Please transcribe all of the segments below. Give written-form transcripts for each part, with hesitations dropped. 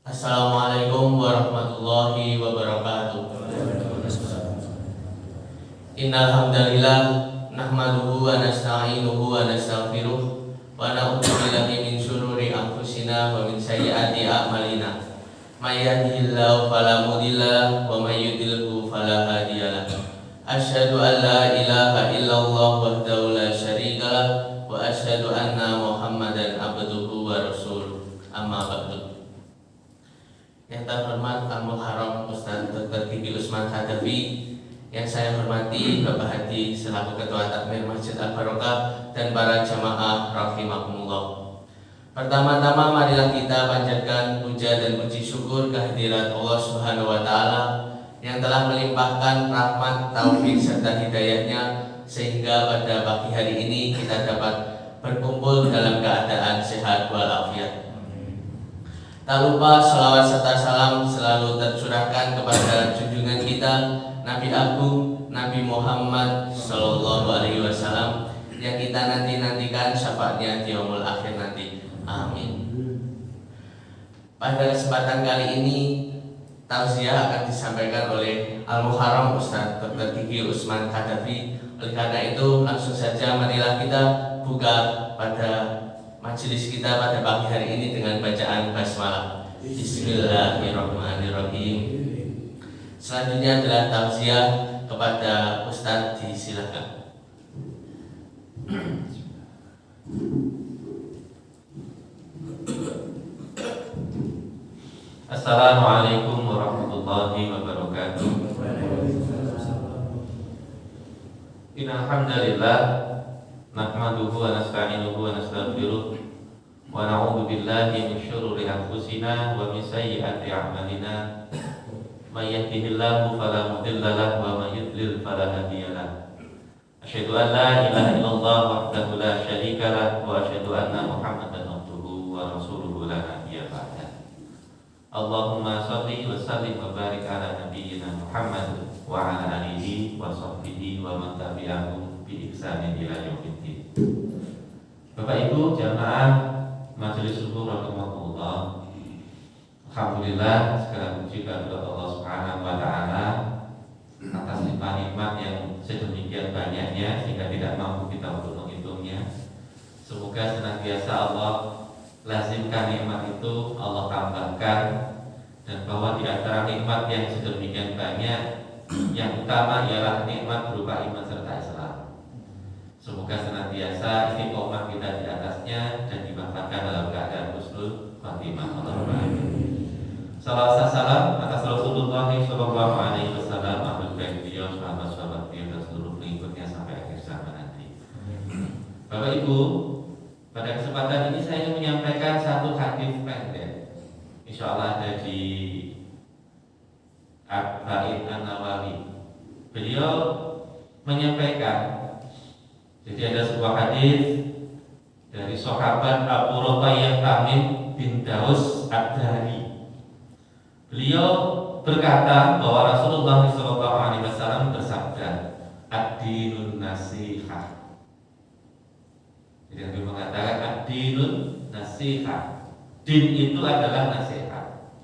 Assalamualaikum warahmatullahi wabarakatuh. Innal hamdalillah nahmaduhu wa nasta'inuhu wa nastaghfiruh wa na'udzu billahi min syururi anfusina wa min sayyiati a'malina. May yahdihillahu fala mudilla wa may yudlilhu fala hadiyalah. Asyhadu an la ilaha illallah wahdahu la syarika lah wa asyhadu anna Muhammadan abduhu wa rasuluh. Amma ba'du. Yang terhormat Al-Muharram Ustaz Dr. Gigi Usman Hadafi, yang saya hormati Bapak Hadi selaku Ketua Takmir Masjid Al-Barokah dan para jamaah rahimakumullah. Pertama-tama marilah kita panjatkan puja dan puji syukur kehadirat Allah Subhanahu wa taala yang telah melimpahkan rahmat, taufik serta hidayahnya sehingga pada pagi hari ini kita dapat berkumpul dalam keadaan sehat walafiat. Tak lupa salawat serta salam selalu tercurahkan kepada junjungan kita Nabi Agung Nabi Muhammad Sallallahu Alaihi Wasallam yang kita nantikan syafaatnya di yaumul akhir nanti. Amin. Pada kesempatan kali ini tausiah akan disampaikan oleh Al-Muharram Ustaz Dr. Gigi Usman Hadafi. Oleh karena itu langsung saja marilah kita buka pada majelis kita pada pagi hari ini dengan bacaan basmalah. Bismillahirrahmanirrahim. Selanjutnya adalah tausiah kepada Ustadz, disilakan. Assalamualaikum warahmatullahi wabarakatuh. Innal hamdalillah nahmaduhu wa nasta'inuhu wa nastaghfiruh wa na'udzu billahi min syururi anfusina wa min sayyiati a'malina. May yahdihillahu fala mudilla lahu wa may yudlil fala hadiya lahu. Asyhadu an la ilaha illallah wahdahu la syarika lahu wa asyhadu anna Muhammadan abduhu wa rasuluhu la nabiyya ba'da. Allahumma shalli wa sallim wa barik ala nabiyyina Muhammad wa ala alihi wa sahbihi wa man tabi'ahum bi ihsanin ila yaumiddin. Bapak Ibu jamaah majelis subuh rahimakumullah. Alhamdulillah, segala puji kepada Allah Subhanahu wa taala atas nikmat-nikmat yang sedemikian banyaknya sehingga tidak mampu kita untuk menghitungnya. Semoga senantiasa Allah lazimkan nikmat itu, Allah tambahkan, dan bahwa di antara nikmat yang sedemikian banyak yang utama ialah nikmat berupa iman serta Islam. Semoga senantiasa istiqomah kita di atasnya dan dimanfaatkan dalam keadaan husnul khatimah. Salawat salam atas Rasulullah Sallallahu Alaihi Wasallam, ahlul bait beliau, sahabat-sahabat beliau dan seluruh pengikutnya sampai akhir zaman nanti. Bapak Ibu, pada kesempatan ini saya ingin menyampaikan satu hadis pendek. Insya Allah ada di Arba'in An-Nawawi. Beliau menyampaikan, jadi ada sebuah hadis dari sahabat Abu Ruqayyah Tamim bin Daus Ad-Dari. Beliau berkata bahwa Rasulullah SAW bersabda, ad-dinun nasihah. Jadi beliau mengatakan ad-dinun nasihah. Din itu adalah nasihat.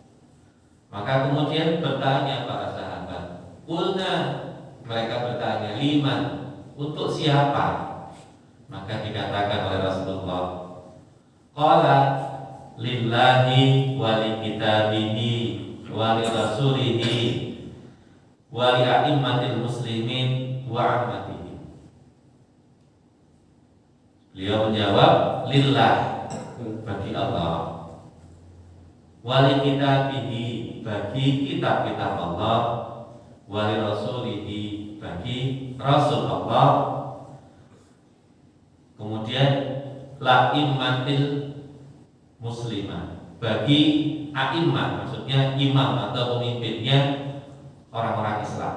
Maka kemudian bertanya para sahabat, qulna, mereka bertanya, liman, untuk siapa? Maka dikatakan oleh Rasulullah, qala lillahi wa li kitabihi wa li rasulihi wa li a'immatil muslimin wa ammatihi. Beliau menjawab, lillah, bagi Allah, wa li kitabihi, bagi kitab-kitab Allah, wa li rasulihi, bagi Rasul Allah, kemudian la'immatil muslimah, bagi a'immah, maksudnya imam atau pemimpinnya orang-orang Islam,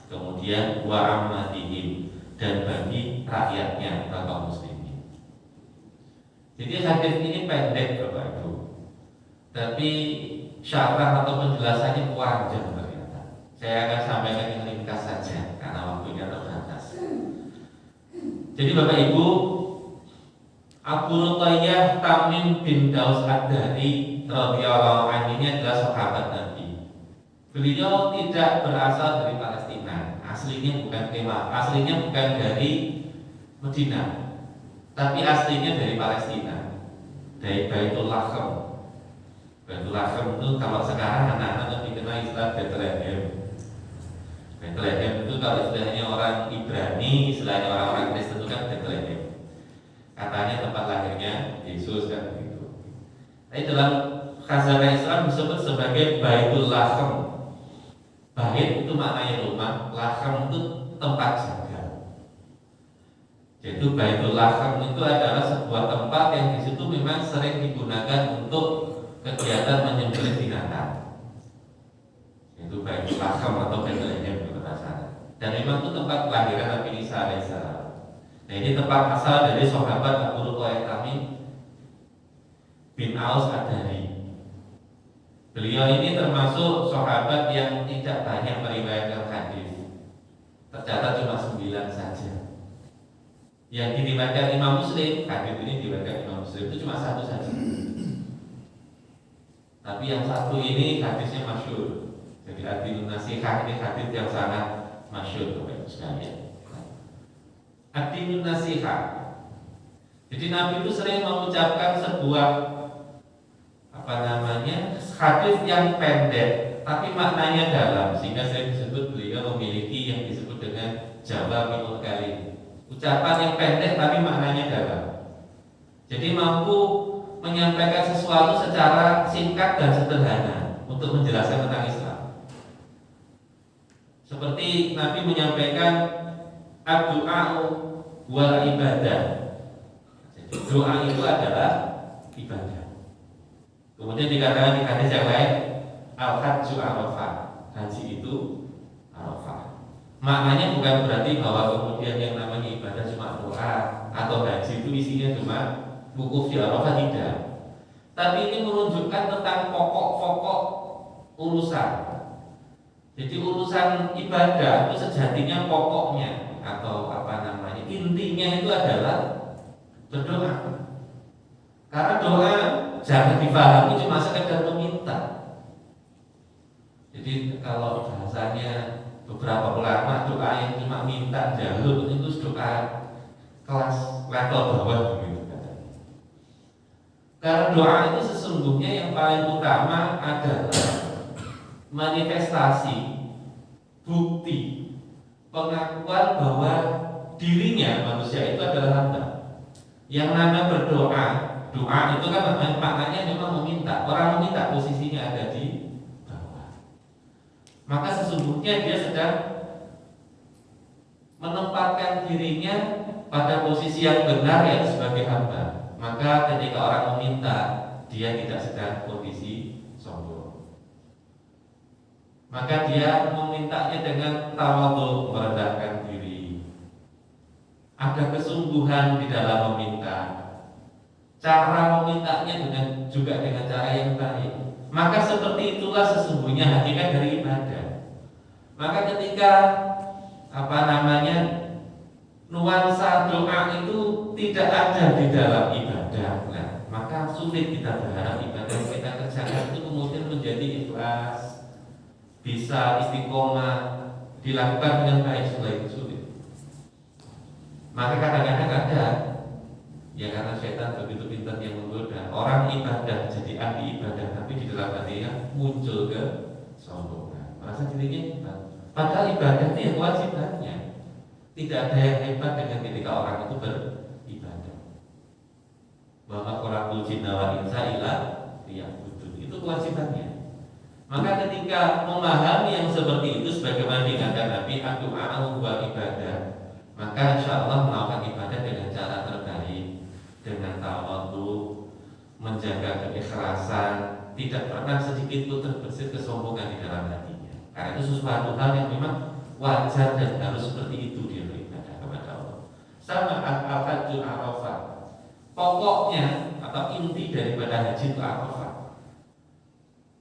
kemudian wa ammatihim, dan bagi rakyatnya kaum muslimin. Jadi hadis ini pendek Bapak Ibu, tapi syarah atau penjelasannya panjang ternyata. Saya akan sampaikan yang ringkas saja karena waktunya terbatas. Jadi Bapak Ibu, Abu Ruqayyah Tamim bin Daus Ad-Dari radhiyallahu anhu ini adalah sahabat Nabi. Beliau tidak berasal dari Palestina, aslinya bukan dari Medina, tapi aslinya dari Palestina, dari Baitul Laham. Baitul Laham itu kalau sekarang anak-anak lebih kenal istilah Bethlehem. Bethlehem itu kalau istilahnya orang Ibrani, istilahnya orang-orang Kristen itu kan Bethlehem. Katanya tempat lahirnya Yesus kan begitu. Tapi dalam khazanah Islam disebut sebagai Baitul Laham. Bait itu maknanya rumah, laham itu tempat jaga. Jadi Baitul Laham itu adalah sebuah tempat yang di situ memang sering digunakan untuk kegiatan menyembelih binatang. Itu Baitul Laham atau Bethlehem bahasa. Dan memang itu tempat kelahiran Nabi Isa alaihissalam. Nah ini tempat asal dari sahabat Abu Ruqayyah Tamim bin Aus Ad-Dari. Beliau ini termasuk sahabat yang tidak banyak meriwayatkan hadis. Tercatat cuma 9 saja. Yang diriwayatkan Imam Muslim, hadis ini diriwayatkan Imam Muslim itu cuma 1 saja. Tapi yang satu ini hadisnya masyhur. Jadi Adilun Nasihah ini hadis yang sangat masyhur Bapak Ibu sekalian. Adilun Nasihah. Jadi Nabi itu sering mengucapkan sebuah hadis yang pendek tapi maknanya dalam, sehingga saya disebut beliau memiliki yang disebut dengan jawami'ul kalim, ucapan yang pendek tapi maknanya dalam. Jadi mampu menyampaikan sesuatu secara singkat dan sederhana untuk menjelaskan tentang Islam. Seperti Nabi menyampaikan ad-du'a'u wal ibadah. Jadi doa itu adalah ibadah. Kemudian dikatakan di hadis yang lain, al-hajju arafah, haji itu arafah. Maknanya bukan berarti bahwa kemudian yang namanya ibadah cuma doa atau haji itu isinya cuma wukuf di arafah, tidak. Tapi ini menunjukkan tentang pokok-pokok urusan. Jadi urusan ibadah itu sejatinya pokoknya atau intinya itu adalah berdoa. Karena doa jangan dipahami cuma sekedar meminta. Jadi kalau bahasanya beberapa ulama, doa yang cuma minta jalur itu doa kelas level bawah begitu katanya. Karena doa itu sesungguhnya yang paling utama adalah manifestasi, bukti, pengakuan bahwa dirinya manusia itu adalah hamba. Yang namanya berdoa, doa itu kan maknanya memang meminta. Orang meminta posisinya ada di bawah. Maka sesungguhnya dia sedang menempatkan dirinya pada posisi yang benar, ya, sebagai hamba. Maka ketika orang meminta, dia tidak sedang kondisi sombong. Maka dia memintanya dengan tawadhu, merendahkan diri. Ada kesungguhan di dalam meminta. Cara memintanya juga dengan cara yang baik. Maka seperti itulah sesungguhnya hakikat dari ibadah. Maka ketika nuansa doa itu tidak ada di dalam ibadah, nah, maka sulit kita berharap ibadah yang kita kerjakan itu kemudian menjadi ikhlas, bisa istiqomah, dilakukan dengan baik, itu sulit. Maka kadang-kadang ada, ya karena setan begitu pintar yang menggoda, orang ibadah jadi ahli ibadah, tapi di dalam hatinya muncul ke sombongan, merasa dirinya hebat. Padahal ibadah itu yang kewajibannya. Tidak ada yang hebat dengan ketika orang itu beribadah. Bahwa kolakul jinna wal insa ila liya'budun, itu kewajibannya. Maka ketika memahami yang seperti itu, sebagaimana dikatakan Nabi, ad-du'a wa ibadah, maka insya Allah melakukan ibadah dengan cara terbaik, dengan tawadhu, menjaga keikhlasan, tidak pernah sedikit pun terbesit kesombongan di dalam hatinya. Karena itu sesuatu hal yang memang wajar dan harus seperti itu dia beribadah kepada Allah. Sama al-hajjul arafah, pokoknya atau inti daripada haji itu arafah.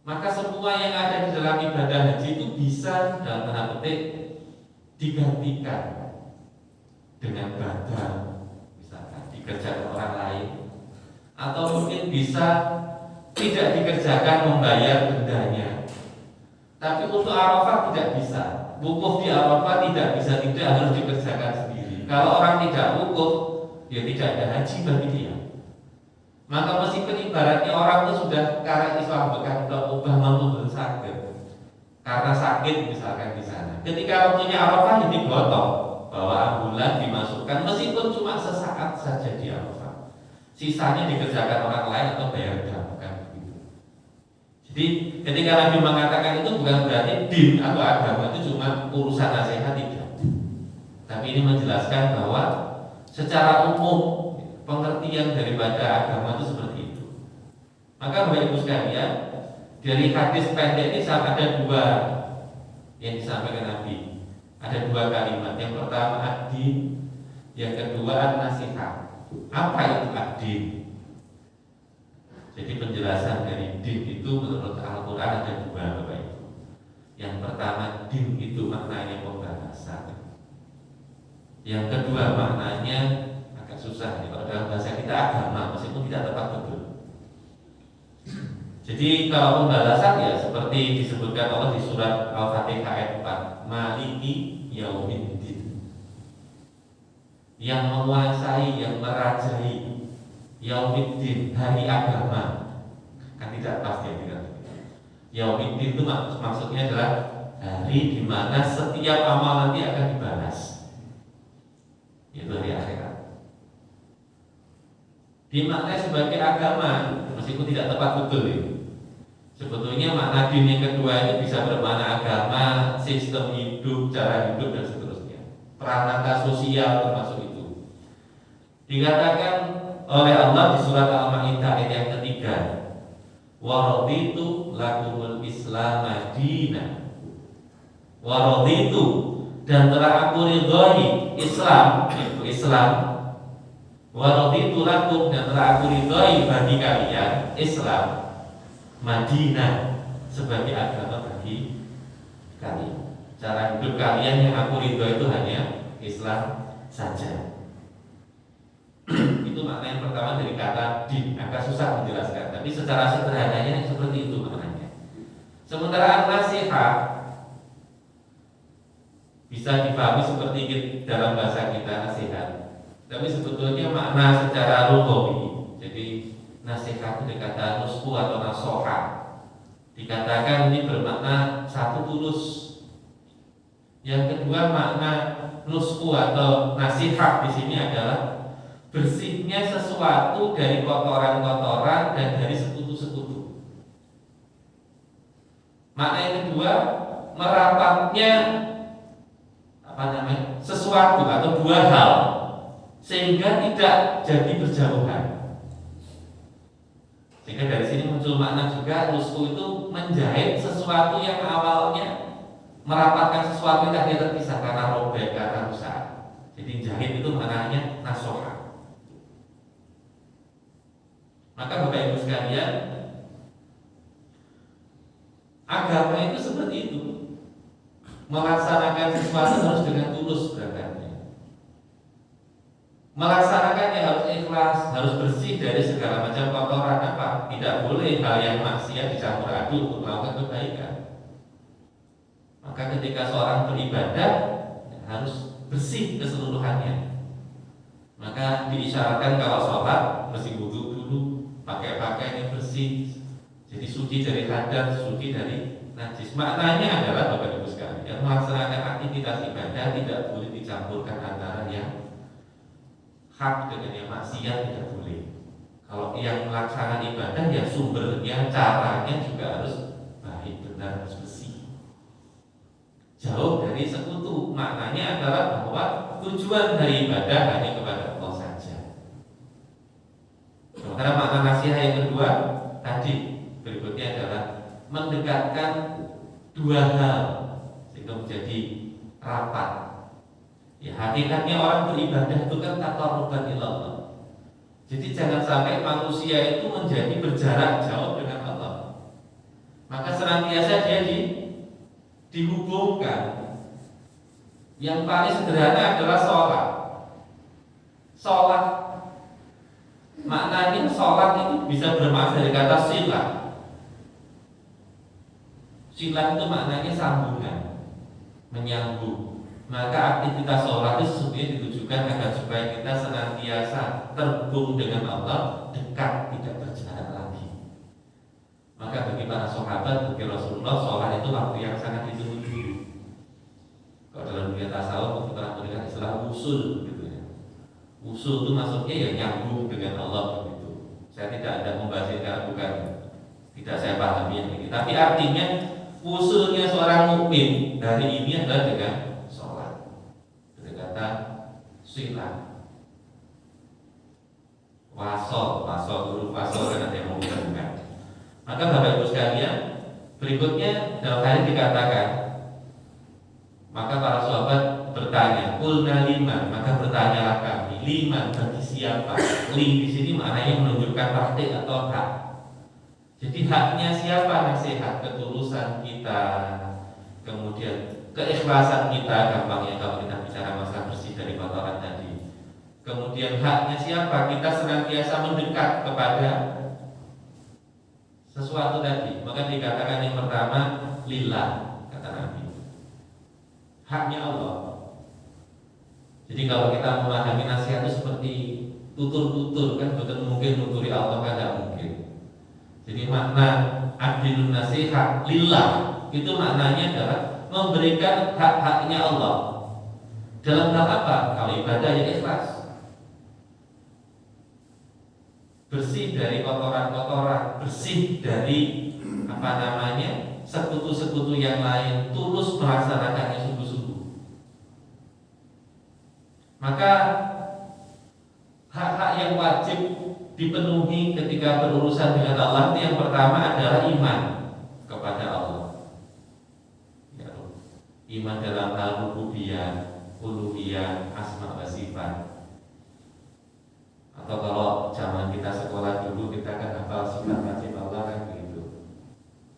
Maka semua yang ada di dalam ibadah haji itu bisa dalam tanda petik digantikan dengan badal, misalkan dikerjakan orang lain, atau mungkin bisa tidak dikerjakan membayar dendanya. Tapi untuk Arafah tidak bisa. Wukuf di Arafah tidak bisa, tidak harus dikerjakan sendiri. Kalau orang tidak wukuf, ya tidak ada haji bagi dia. Maka meskipun ibaratnya orang itu sudah karena Islam bekan ubah mampu bersakit, karena sakit misalkan di sana. Ketika waktunya Arafah ini dipotong, bahwa ambulan dimasukkan meskipun cuma sesaat saja di Arafah. Sisanya dikerjakan orang lain atau bayar dam, bukan begitu. Jadi ketika Nabi mengatakan itu bukan berarti din atau agama itu cuma urusan nasihat, tidak. Tapi ini menjelaskan bahwa secara umum pengertian daripada agama itu seperti itu. Maka Bapak Ibu sekalian, dari hadis pendek ini ada dua yang disampaikan Nabi. Ada dua kalimat. Yang pertama ad-din, yang kedua an-nasihat. Apa itu ad-din? Jadi penjelasan dari din itu menurut Al-Quran ada dua, Bapak Ibu. Yang pertama, din itu maknanya pembahasan. Yang kedua maknanya agak susah ya, kalau dalam bahasa kita agama, meskipun tidak tepat betul. Jadi kalau pembalasan ya seperti disebutkan Allah di surat Al-Fatihah ayat 4, Maliki Yaumiddin, yang menguasai, yang merajai Yaumiddin, hari agama. Kan tidak pas ya, tidak. Yaumiddin itu maksudnya adalah hari di mana setiap amal nanti akan dibalas, yaitu hari akhirat. Dimaknai sebagai agama, meskipun tidak tepat betul ini. Sebetulnya makna din yang kedua itu bisa bermakna agama, sistem hidup, cara hidup dan seterusnya. Peranata sosial termasuk itu. Dikatakan oleh Allah di surat Al-Maidah ayat yang ketiga, wa raditu lakumul Islam madina. Wa raditu, dan telah aku ridhoi Islam, itu Islam. Wa raditu lakum, dan telah aku ridhoi bagi kalian Islam Madinah sebagai agama bagi kalian. Cara hidup kalian yang aku ridhoi itu hanya Islam saja. Itu makna yang pertama dari kata din. Agak susah menjelaskan, tapi secara sederhananya seperti itu maknanya. Sementara an-nasihat bisa dipahami seperti dalam bahasa kita nasihat, tapi sebetulnya makna secara lughawi. Jadi nasihat itu dikata nusku atau nasoha, dikatakan ini bermakna satu tulus. Yang kedua makna nusku atau nasihat di sini adalah bersihnya sesuatu dari kotoran-kotoran dan dari sekutu-sekutu. Makna yang kedua, merapatnya sesuatu atau dua hal sehingga tidak jadi berjauhan. Sehingga dari sini muncul makna juga nusku itu menjahit sesuatu yang awalnya merapatkan sesuatu yang tadi terpisah karena robek, karena rusak. Jadi jahit itu maknanya nasoha. Maka Bapak Ibu sekalian, agama itu seperti itu. Melaksanakan sesuatu harus dengan tulus berangkatnya. Melaksanakannya harus ikhlas, harus bersih dari segala macam kotoran. Apa? Tidak boleh hal yang maksiat dicampur aduk untuk melakukan kebaikan. Maka ketika seorang beribadah harus bersih keseluruhannya. Maka diisyaratkan kalau sholat mesti wudu dulu, pakai pakaian yang bersih, jadi suci dari hadas, suci dari najis. Maknanya adalah Bapak Ibu sekalian, melaksanakan aktivitas ibadah tidak boleh dicampurkan antara yang hak dengan yang maksiat, tidak boleh. Kalau yang melaksanakan ibadah ya sumbernya, caranya juga harus baik, benar, harus bersih, jauh dari sekutu. Maknanya adalah bahwa tujuan dari ibadah hanya kepada Allah saja. Sementara makna nasihat yang kedua tadi berikutnya adalah mendekatkan dua hal sehingga menjadi rapat. Ya, hakikatnya orang beribadah itu kan taqarruban ila Allah. Jadi jangan sampai manusia itu menjadi berjarak jauh dengan Allah. Maka senantiasa dia dihubungkan. Yang paling sederhana adalah sholat. Sholat maknanya sholat itu bisa bermakna dari kata silah. Silah itu maknanya sambungan, menyambung. Maka aktivitas sholat itu sesungguhnya ditujukan agar supaya kita senantiasa terhubung dengan Allah, dekat, tidak berjarak lagi. Maka bagi para sahabat, bagi Rasulullah, sholat itu waktu yang sangat ditunggu. Kalau dalam dunia tasawuf, kita pernah melihat istilah usul, gitu ya. Usul itu maksudnya ya nyambung dengan Allah begitu. Saya tidak ada membahas ini karena bukan tidak saya pahami yang ini. Tapi artinya usulnya seorang mukmin dari ini adalah dengan sholat. Dari kata silah. Wasol huruf wasol kan ada yang menghubungkan. Maka Bapak Ibu sekalian, berikutnya dalam hal ini dikatakan, maka para sahabat bertanya, "Qulna liman," maka bertanyalah kami, liman bagi siapa? Li di sini maknanya menunjukkan praktik atau hak. Jadi haknya siapa? Nasihat, ketulusan kita, kemudian keikhlasan kita, gampangnya kalau kita bicara masalah bersih dari kotoran tadi. Kemudian haknya siapa? Kita senantiasa mendekat kepada sesuatu tadi. Maka dikatakan yang pertama lillah, kata Nabi. Haknya Allah. Jadi kalau kita memahami nasihat itu seperti tutur-tutur, kan betul mungkin nuturi Allah kan tidak mungkin. Jadi makna adilun nasihat lillah itu maknanya adalah memberikan hak-haknya Allah. Dalam hal apa? Kalau ibadah yang ikhlas, bersih dari kotoran-kotoran, bersih dari sekutu-sekutu yang lain, tulus melaksanakannya sungguh-sungguh. Maka hak-hak yang wajib dipenuhi ketika berurusan dengan Allah itu yang pertama adalah iman kepada Allah. Ya, iman dalam hal rububiyah, uluhiyah, asma wa sifat. Atau kalau zaman kita sekolah dulu kita kan hafal sifat wajib Allah kan begitu.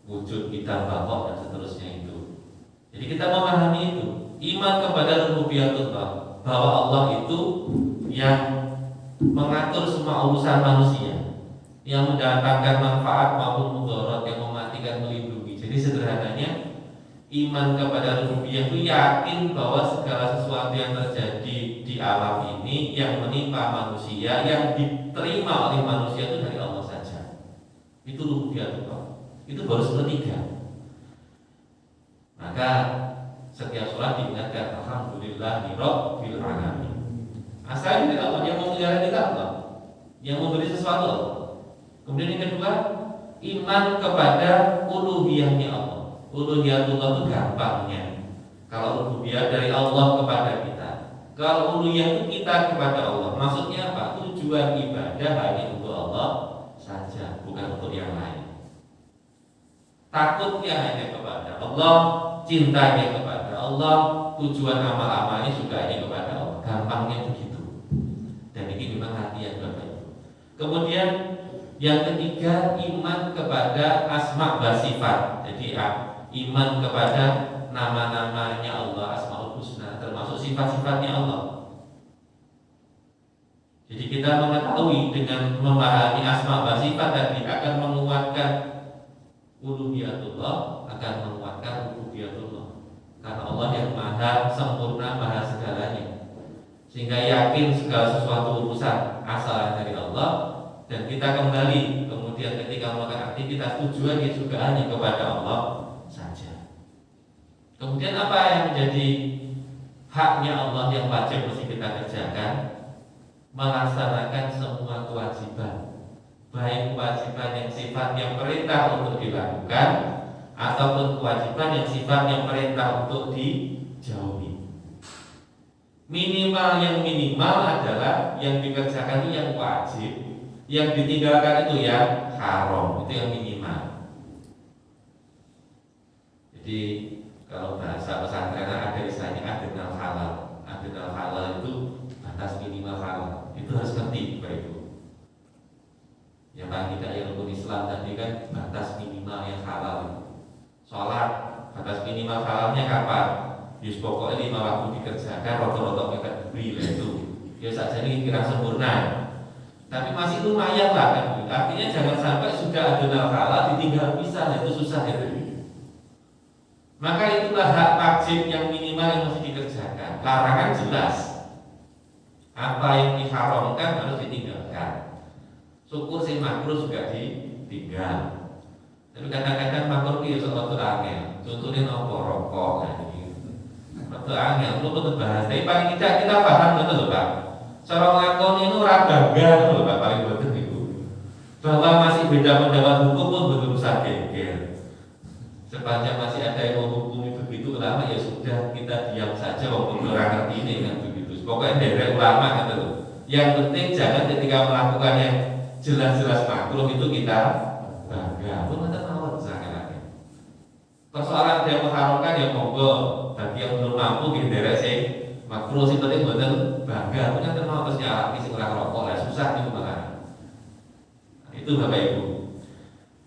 Wujud kita, bapak dan seterusnya itu. Jadi kita memahami itu, iman kepada rububiyatullah, bahwa Allah itu yang mengatur semua urusan manusia, yang mendatangkan manfaat maupun mudarat, yang mematikan, melindungi. Jadi sederhananya iman kepada rububiyah itu yakin bahwa segala sesuatu yang terjadi di alam ini yang menimpa manusia, yang diterima oleh manusia itu dari Allah saja. Itu rububiyatullah. Itu baru sepertiga. Maka setiap sholat diingatkan alhamdulillahi rabbil alamin. Asalnya dari Allah, yang memelihara kita Allah, yang memberi sesuatu Allah. Kemudian yang kedua, iman kepada uluhiyahnya Allah. Uluhiyatullah itu gampangnya. Kalau uluhiyah dari Allah kepada kita, kalau uluhiyah itu kita kepada Allah. Maksudnya apa? Tujuan ibadah hanya untuk Allah saja, bukan untuk yang lain. Takutnya hanya kepada Allah, cintanya kepada Allah, tujuan amal-amalnya juga hanya kepada Allah. Gampangnya begitu. Dan ini memang latihan Bapak Ibu. Kemudian yang ketiga, iman kepada asma wa sifat. Jadi iman kepada nama-namanya Allah, asmaul husna, termasuk sifat-sifatnya Allah. Jadi kita mengetahui dengan memahami asma wa sifat tadi akan menguatkan uluhiyatullah, akan menguatkan rububiyatullah. Karena Allah yang maha sempurna, maha segalanya. Sehingga yakin segala sesuatu urusan asalnya dari Allah, dan kita kembali kemudian ketika melakukan aktivitas tujuannya juga hanya kepada Allah saja. Kemudian apa yang menjadi haknya Allah yang wajib mesti kita kerjakan? Melaksanakan semua kewajiban, baik kewajiban yang sifatnya perintah untuk dilakukan ataupun kewajiban yang sifatnya perintah untuk dijauhi. Minimal yang minimal adalah yang dikerjakan itu yang wajib, yang ditinggalkan itu yang haram, itu yang minimal. Jadi kalau bahasa pesantren ada istilahnya adnal halal. Adnal halal itu batas minimal halal. Itu harus ngerti Bapak Ibu. Yang paling tidak yang rukun Islam tadi kan batas minimal yang halal. Sholat batas minimal halalnya kapan? Yus pokoknya 5 waktu dikerjakan, roto-roto mereka diberi itu. Ya saja ini kira sempurna. Tapi masih lumayan lah kan. Artinya jangan sampai sudah adonal halal ditinggal pisah, itu susah ya. Maka itulah hak wajib yang minimal yang mesti dikerjakan. Larangan jelas. Apa yang diharamkan harus ditinggalkan. Syukur sing makruh juga ditinggal. Tapi kadang-kadang makruh itu suatu angel. Contohnya nopo rokok kayak gitu. Suatu angel, lu betul bahas. Tapi paling tidak kita paham betul loh Pak. Cara ngakon itu bangga loh Pak, paling betul itu. Bahwa masih beda pendapat hukum pun belum usah geger. Sepanjang masih ada yang menghukumi begitu ulama ya sudah kita diam saja walaupun orang ngerti ini kan begitu. Pokoknya dari ulama kan tuh. Yang penting jangan ketika melakukan yang jelas-jelas makruh itu kita bangga. Pun ada mawar lagi. Persoalan dia mengharamkan ya monggo bagi yang belum mampu gitu derek sih makruh sih penting betul bangga. Pun ada mawar terus nyala isi orang rokok lah susah itu malah. Itu Bapak Ibu.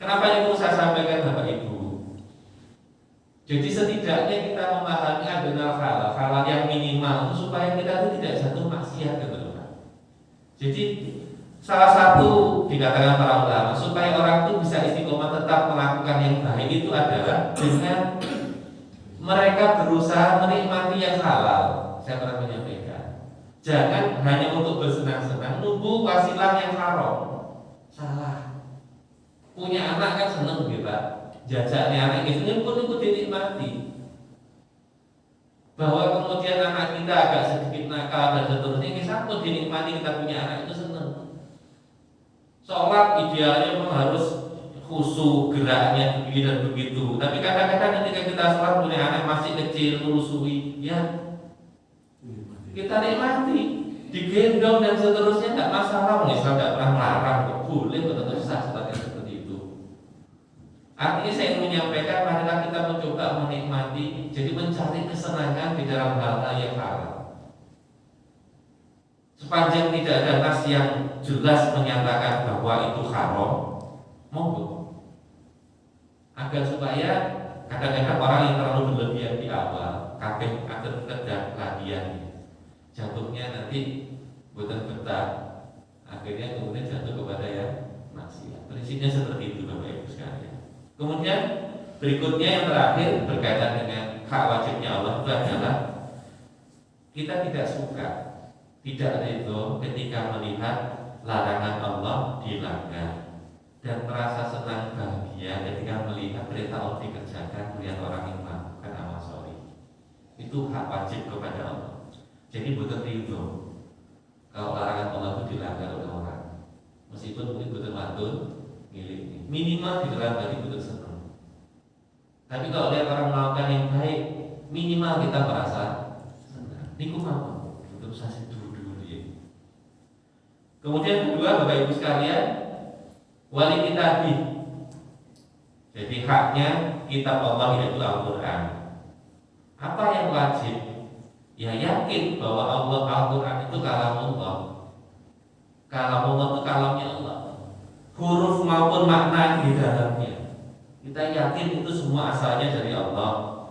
Kenapa itu saya sampaikan Bapak Ibu? Jadi setidaknya kita memahami adonal halal yang minimal itu supaya kita itu tidak jatuh maksiat gitu Pak. Jadi salah satu dikatakan para ulama supaya orang itu bisa istiqomah tetap melakukan yang baik itu adalah dengan mereka berusaha menikmati yang halal. Saya pernah menyampaikan, jangan hanya untuk bersenang-senang nunggu wasilah yang haram. Salah. Punya anak kan seneng gitu Pak. Jajaknya anak itu pun ikut dinikmati. Bahwa kemudian anak kita agak sedikit nakal dan seterusnya, ini pun dinikmati kita punya anak itu seneng. Sholat idealnya memang harus khusyuk geraknya begini dan begitu. Tapi kadang-kadang ketika kita sholat punya anak masih kecil, melusui, ya kita nikmati, digendong dan seterusnya tidak masalah. Islam tidak pernah melarang, boleh betul sah sholatnya seperti itu. Artinya saya ingin menyampaikan marilah kita mencoba menikmati, jadi mencari kesenangan di dalam hal-hal yang halal. Sepanjang tidak ada nas yang jelas menyatakan bahwa itu haram, monggo. Agar supaya kadang-kadang orang yang terlalu berlebihan di awal, kabeh akan kedah latihan, jatuhnya nanti bukan betah, akhirnya kemudian jatuh kepada yang maksiat. Prinsipnya seperti itu Bapak Ibu sekalian. Kemudian berikutnya yang terakhir berkaitan dengan hak wajibnya Allah itu adalah kita tidak suka, tidak ridho ketika melihat larangan Allah dilanggar dan merasa senang bahagia ketika melihat perintah Allah dikerjakan melihat orang yang melakukan amal soleh. Itu hak wajib kepada Allah. Jadi bukan ridho kalau larangan Allah itu dilanggar oleh orang, meskipun mungkin betul matun milik minimal di dalam hati betul senang. Tapi kalau lihat orang melakukan yang baik, minimal kita merasa senang. Niku mau betul sasi dulu dia. Kemudian kedua Bapak Ibu sekalian, wali kitabih. Jadi haknya kitab Allah yaitu Al-Quran. Apa yang wajib? Ya yakin bahwa Allah Al-Quran itu kalamullah. Kalamullah itu kalamnya Allah. Huruf maupun makna di dalamnya. Kita yakin itu semua asalnya dari Allah.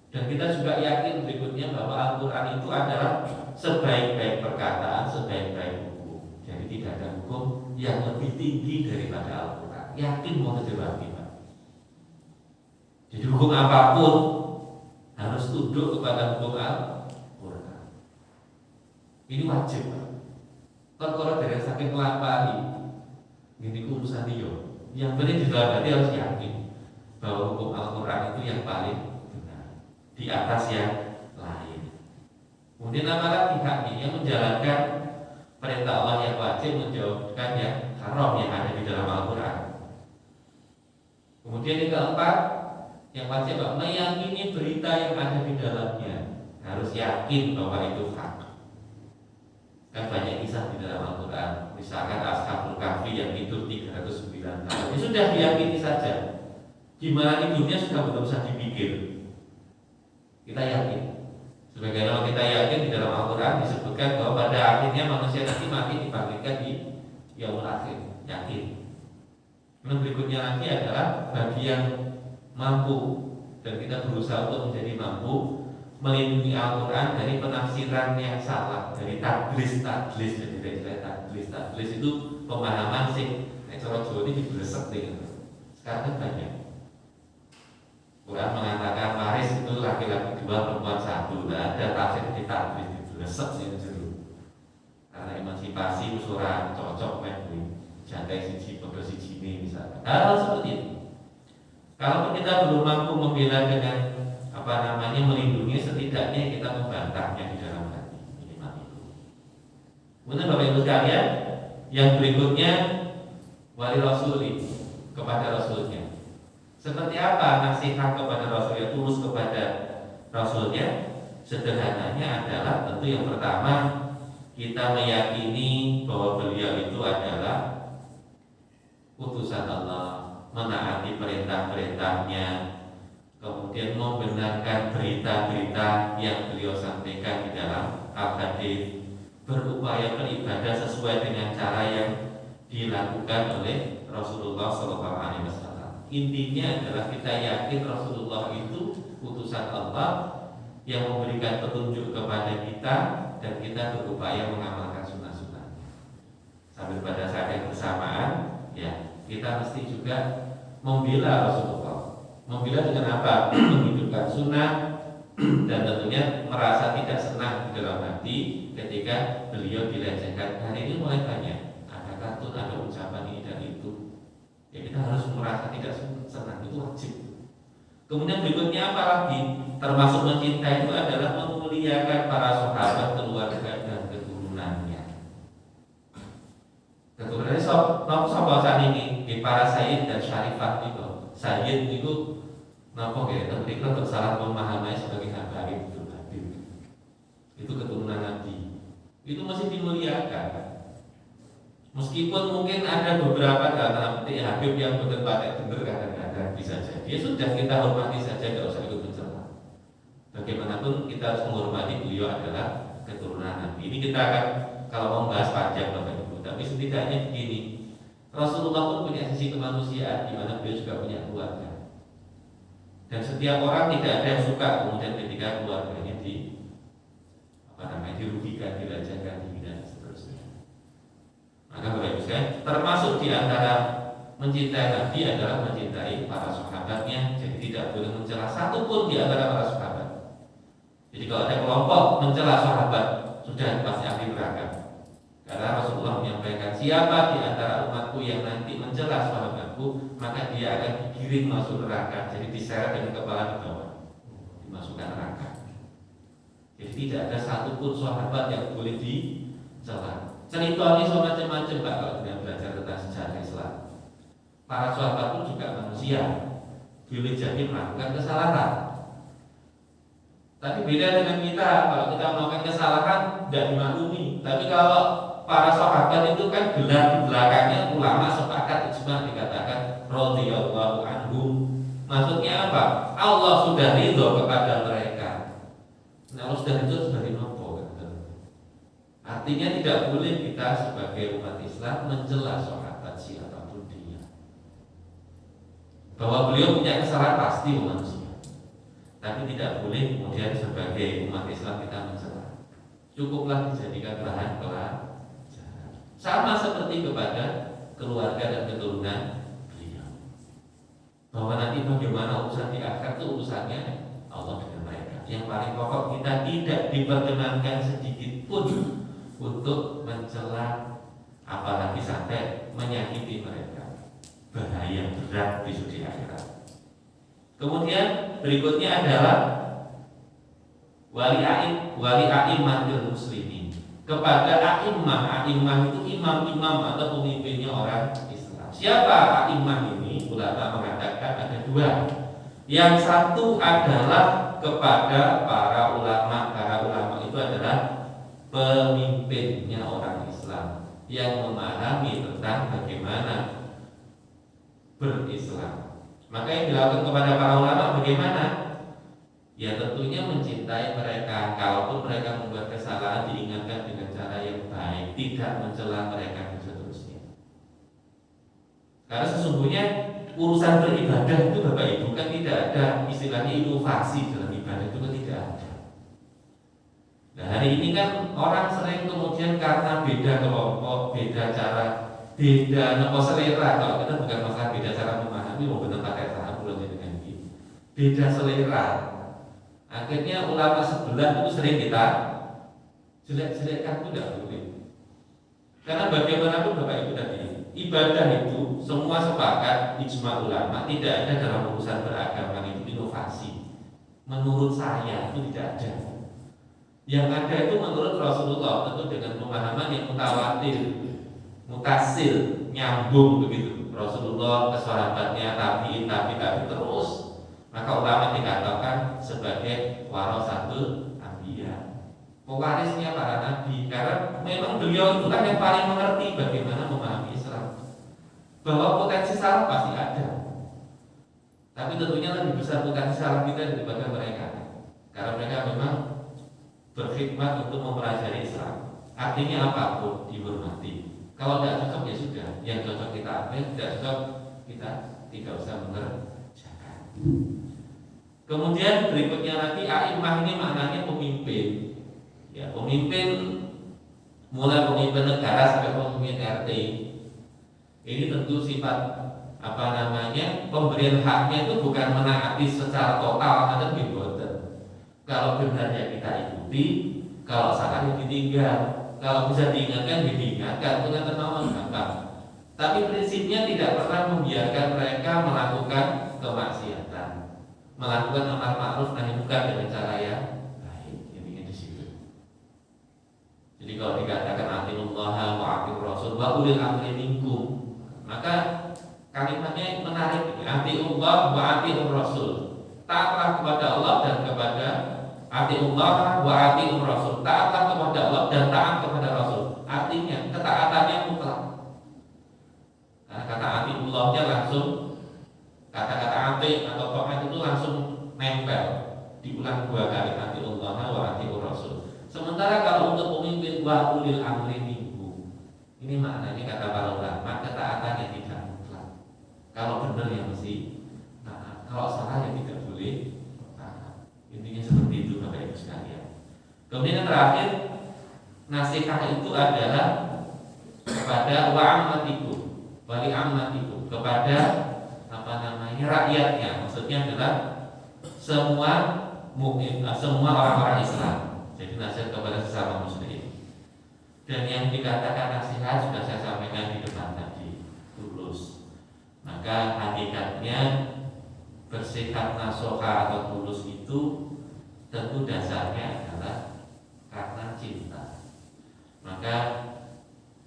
Dan kita juga yakin berikutnya bahwa Al-Quran itu adalah sebaik-baik perkataan, sebaik-baik hukum. Jadi tidak ada hukum yang lebih tinggi daripada Al-Quran. Yakin mau terjebak kita. Jadi hukum apapun harus tunduk kepada hukum Al-Quran. Ini wajib. Kalau dari saking melapari ini urusan dia. Yang penting di dalam hati harus yakin bahwa hukum Al-Quran itu yang paling benar di atas yang lain. Kemudian apalagi haknya yang menjalankan perintah Allah yang wajib, menjauhkan yang haram yang ada di dalam Al-Quran. Kemudian yang keempat, yang wajib meyakini berita yang ada di dalamnya. Harus yakin bahwa itu hak. Kan banyak kisah di dalam Al-Quran. Misalkan Ashabul Kahfi yang hidup 309 tahun. Ini sudah diyakini saja. Gimana hidupnya sudah belum usah dipikir. Kita yakin. Sebagaimana kita yakin di dalam Al-Quran disebutkan bahwa pada akhirnya manusia nanti mati dibangkitkan di yaumul akhir. Yakin. Yang berikutnya lagi adalah bagi yang mampu dan kita berusaha untuk menjadi mampu melindungi Al-Quran dari penafsiran yang salah, dari tadlis, jadi dari tadlis taklis itu pemahaman sing cara Jawa ini diblesek nih. Sekarang kan banyak. Quran mengatakan waris itu laki-laki 2 perempuan 1. Nah, ada tafsir di taklis diblesek sih dulu. Karena emansipasi usuran cocok kan jantai siji podo siji ini misalnya. Hal seperti itu. Kalau kita belum mampu membela dengan melindungi, setidaknya kita membantahnya di dalam hati, minimal itu. Kemudian Bapak Ibu sekalian, yang berikutnya wali rasuli, kepada rasulnya. Seperti apa nasihat kepada rasulnya, tulus kepada rasulnya? Sederhananya adalah tentu yang pertama kita meyakini bahwa beliau itu adalah utusan Allah, menaati perintah-perintahnya, kemudian membenarkan berita-berita yang beliau sampaikan di dalam al-hadis, berupaya beribadah sesuai dengan cara yang dilakukan oleh Rasulullah SAW. Intinya adalah kita yakin Rasulullah itu utusan Allah yang memberikan petunjuk kepada kita dan kita berupaya mengamalkan sunnah-sunnah. Sambil pada saat yang bersamaan, ya kita mesti juga membela Rasulullah. Membela dengan apa? Menghidupkan sunnah dan tentunya merasa tidak senang di dalam hati ketika beliau dilecehkan. Hari ini mulai banyak ada kartun, ada ucapan ini dan itu. Ya kita harus merasa tidak senang, itu wajib. Kemudian berikutnya apa lagi? Termasuk mencintai itu adalah memuliakan para sahabat, keluarga dan keturunannya. Keturunannya sapa saat ini di para sayyid dan syarifah itu. Sayyid itu napa ya? Mereka bersalah memahami sebagai habaib itu Habib. Itu keturunan Nabi. Itu masih dimuliakan. Meskipun mungkin ada beberapa dalam Habib yang benar-benar benar kadang-kadang bisa jadi. Ya sudah kita hormati saja, tidak usah ikut mencela. Bagaimanapun kita harus menghormati beliau adalah keturunan Nabi. Ini kita akan kalau membahas panjang Bapak Ibu. Tapi setidaknya begini. Rasulullah pun punya sisi kemanusiaan di mana beliau juga punya keluarga. Dan setiap orang tidak ada yang suka kemudian ketika keluarganya dirugikan, dilecehkan, dan seterusnya. Maka Bapak Ibu sekalian, termasuk di antara mencintai Nabi adalah mencintai para sahabatnya. Jadi tidak boleh mencela satupun di antara para sahabat. Jadi kalau ada kelompok mencela sahabat, sudah pasti ahli neraka. Karena Rasulullah menyampaikan, siapa di antara umatku yang nanti mencela sahabatku, maka dia akan digiring masuk neraka. Jadi diseret dengan kepala di bawah, dimasukkan neraka. Jadi tidak ada satupun sahabat yang boleh dicela. Ceritanya so macam-macam Pak kalau kita belajar tentang sejarah Islam. Para sahabat pun juga manusia, boleh jadi melakukan kesalahan. Tapi beda dengan kita, kalau kita melakukan kesalahan tidak dimaklumi. Tapi kalau para sahabat itu kan gelar di belakangnya ulama sepakat ijma dikatakan radhiyallahu anhum. Maksudnya apa? Allah sudah ridho kepada mereka. Nah, Allah sudah ridho sebagai nopo kan? Artinya tidak boleh kita sebagai umat Islam mencela sahabat siapapun dia. Bahwa beliau punya kesalahan pasti manusia. Tapi tidak boleh kemudian sebagai umat Islam kita mencela. Cukuplah dijadikan bahan pelajaran. Sama seperti kepada keluarga dan keturunan beliau. Bahwa nanti bagaimana urusan di akhir itu urusannya Allah dengan mereka. Yang paling pokok kita tidak diperkenankan sedikit pun untuk mencela, apalagi sampai menyakiti mereka. Bahaya berat besok di akhirat. Kemudian berikutnya adalah wali a'immatul muslimin. Kepada a'immah itu imam-imam atau pemimpinnya orang Islam. Siapa a'immah ini? Ulama mengatakan ada dua. Yang satu adalah kepada para ulama. Para ulama itu adalah pemimpinnya orang Islam yang memahami tentang bagaimana berislam. Maka yang dilakukan kepada para ulama bagaimana? Ya tentunya mencintai mereka. Kalaupun mereka membuat kesalahan, diingatkan dengan cara yang baik, tidak mencela mereka dan seterusnya. Karena sesungguhnya urusan beribadah itu Bapak Ibu kan tidak ada istilahnya inovasi dalam ibadah itu kan tidak ada. Nah Nah, hari ini kan orang sering kemudian karena beda kelompok, beda cara, beda nopo selera. Kalau kita bukan masalah beda cara memahami, mau benar pakai tahap belum dengan ini. Beda selera. Akhirnya ulama sebelah itu sering kita jelek-jelekkan, itu tidak boleh. Karena bagaimanapun Bapak Ibu tadi, ibadah itu semua sepakat ijma ulama, tidak ada dalam urusan beragama itu inovasi. Menurut saya itu tidak ada. Yang ada itu menurut Rasulullah, tentu dengan pemahaman yang mutawatir, mutasil, nyambung begitu. Rasulullah ke sahabatnya, tabi'in terus. Maka ulama dikatakan sebagai warasatul anbiya, pewarisnya para nabi, karena memang beliau itulah yang paling mengerti bagaimana memahami Islam. Bahwa potensi salah pasti ada, tapi tentunya lebih besar potensi salah kita daripada mereka, karena mereka memang berkhidmat untuk mempelajari Islam. Artinya apapun dihormati. Kalau tidak cocok ya sudah, yang cocok kita ambil, tidak cocok kita tidak usah mengerjakan. Kemudian berikutnya nanti a'imah ini maknanya pemimpin. Ya, pemimpin mulai pemimpin negara sampai pemimpin RT. Ini tentu sifat pemberian haknya itu bukan menaati secara total, ada diboten. Kalau benarnya kita ikuti, kalau salahnya ditinggal, kalau bisa diingatkan diingatkan, itu kan terlalu gampang. Tapi prinsipnya tidak pernah membiarkan mereka melakukan kemaksiatan, melakukan amar ma'ruf nahi munkar dengan cara yang baik. Intinya di situ. Jadi kalau dikatakan atiullaha wa atiur rasul wa ulil amri minkum, maka kalimatnya menarik. Atiullah wa atiur rasul, taatlah kepada Allah dan kepada atiullah wa atiur rasul, taatlah kepada Allah dan taat kepada Rasul. Artinya ketaatannya mutlak. Nah, kata atiullahnya langsung, kata-kata ati atau taat itu langsung nempel, diulang 2 kali, atiullah wa atiur rasul. Sementara kalau untuk pemimpin wa ulil amri minkum, ini maknanya kata para ulama, ketaatannya tidak mutlak. Kalau benar ya mesti taat, kalau salah ya tidak boleh taat. Intinya seperti itu Bapak Ibu sekalian. Kemudian yang terakhir, nasihat itu adalah kepada wa'ammatikum, wali ammatikum, kepada rakyatnya. Maksudnya adalah semua mukmin, semua orang-orang Islam. Jadi nasihat kepada sesama muslim. Dan yang dikatakan nasihat sudah saya sampaikan di depan tadi, tulus. Maka hakikatnya bersikap nasoha atau tulus itu tentu dasarnya adalah karena cinta. Maka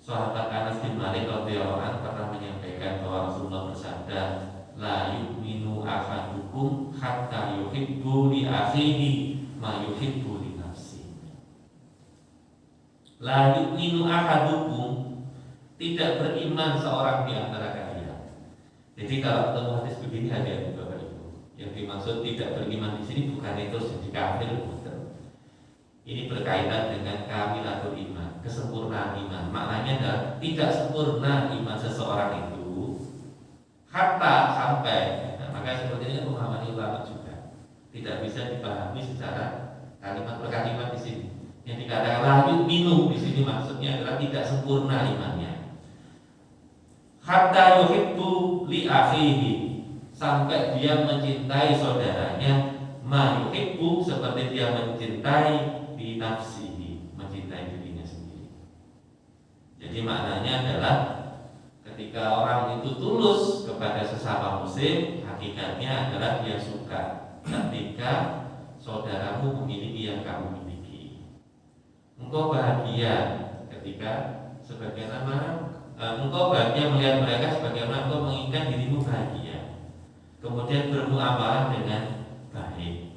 sahabat Anas bin Malik radhiyallahu anhu pernah menyampaikan bahwa Rasulullah bersabda, la yu'minu ahadukum hatta yuhibbu li akhihi ma yuhibbu li nafsi. La yu'minu ahadukum, tidak beriman seorang di antara kalian. Jadi kalau ketemu hadis begini hati-hati Bapak Ibu. Yang dimaksud tidak beriman di sini bukan itu jadi kafir, bukan. Ini berkaitan dengan kamilatul iman, kesempurnaan iman. Maknanya adalah tidak sempurna iman seseorang itu hatta sampai. Nah, maka seperti ini pemahaman ulama juga tidak bisa dipahami secara kalimat per kalimat di sini. Yang dikatakan la yu'minu di sini maksudnya adalah tidak sempurna imannya. Hatta yuhibbu li akhihi, sampai dia mencintai saudaranya, ma yuhibbu, seperti dia mencintai di nafsihi, mencintai dirinya sendiri. Jadi maknanya adalah ketika orang itu tulus kepada sesama muslim, hakikatnya adalah dia suka ketika saudaramu memiliki yang kamu miliki. Engkau bahagia ketika engkau bahagia melihat mereka sebagaimana engkau menginginkan dirimu bahagia. Kemudian bermuamalah dengan baik.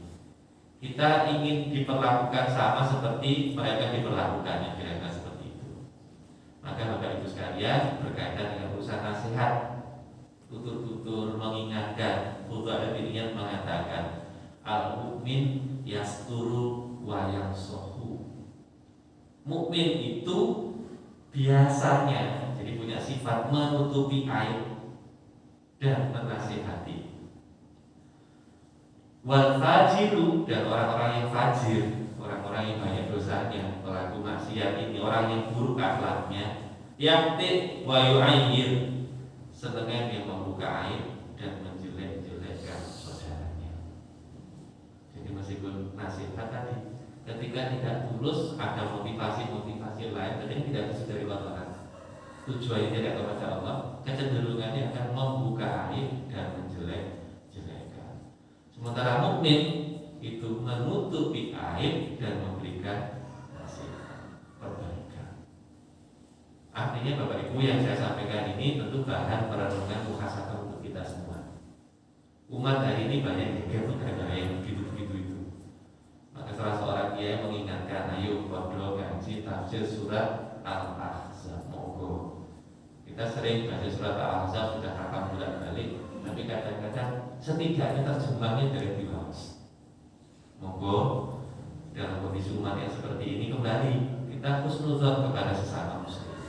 Kita ingin diperlakukan sama seperti mereka diperlakukan, kira-kira seperti itu. Maka Bapak Ibu sekalian, berkaitan dengan urusan nasihat, tutur-tutur mengingatkan, Fudail bin Iyad mengatakan, al-mu'min yasturu wa yansohu. Mukmin itu biasanya jadi punya sifat menutupi aib dan menasihati. Wal fajiru, dan orang-orang yang fajir, orang-orang orang yang banyak dosanya, pelaku maksiat ini, orang yang buruk akhlaknya, yakti wa yu'ayyir, setengah yang membuka aib dan menjelek-jelekkan saudaranya. Jadi meskipun nasihat tadi, ketika tidak tulus ada motivasi-motivasi lain, ketika tidak tulus dari orang, tujuannya tidak kepada Allah, kecenderungannya akan membuka aib dan menjelek-jelekkan. Sementara mukmin itu menutupi aib dan memberikan nasihat perbaikan. Artinya Bapak Ibu, yang saya sampaikan ini tentu bahan perenungan muhasabah untuk kita semua. Umat hari ini banyak yang begitu-begitu itu. Maka salah seorang dia mengingatkan, ayo bodoh ngaji tafsir surat Al-Ahzab. Monggo. Kita sering baca surat Al-Ahzab sudah hafal bolak-balik, tapi kadang-kadang setidaknya terjemahnya dari tilawas. Monggo dalam kondisi umat yang seperti ini kembali kita husnuzon kepada sesama muslim.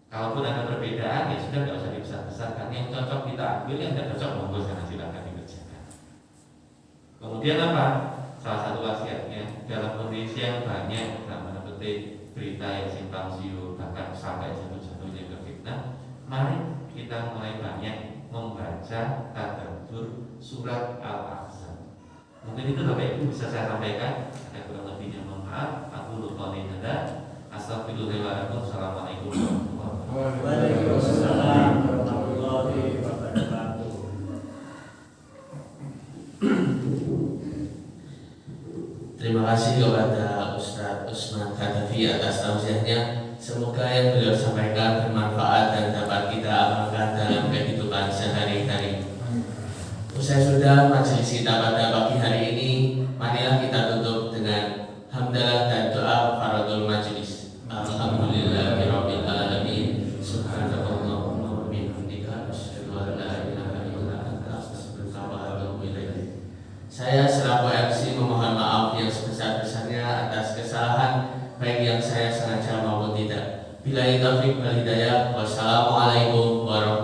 Kalaupun ada perbedaan ya sudah, tidak usah dibesar-besarkan. Yang cocok kita ambil, yang tidak cocok monggo sana silakan dikerjakan. Kemudian apa? Salah satu wasiatnya, dalam kondisi yang banyak, dalam petik berita yang simpang siur, bahkan sampai jatuh-jatuhnya ke fitnah, mari kita mulai banyak membaca tadabbur surat Al-Ahzab. Mungkin itu Bapak Ibu bisa saya sampaikan. Ada kurang lebihnya mohon maaf. Aku lupa nih ada. Astagfirullahaladzim. Assalamualaikum warahmatullahi wabarakatuh. Waalaikumsalam warahmatullahi wabarakatuh. Terima kasih kepada Ustadz Usman Khadafi atas tausiahnya. Semoga yang beliau sampaikan bermanfaat dan dapat kita amalkan dalam kehidupan sehari-hari. Usai sudah majelis kita pada pagi hari ini, marilah kita tutup dengan hamdalah dan doa fardhu majelis. Alhamdulillahirabbil alamin. Subhanallahumma wa bihamdika asyhadu an la ilaha illa anta astaghfiruka wa atubu ilaik. Saya selaku MC memohon maaf yang sebesar-besarnya atas kesalahan baik yang saya sengaja maupun tidak. Billahi taufiq wal hidayah. Wassalamualaikum warahmatullahi wabarakatuh.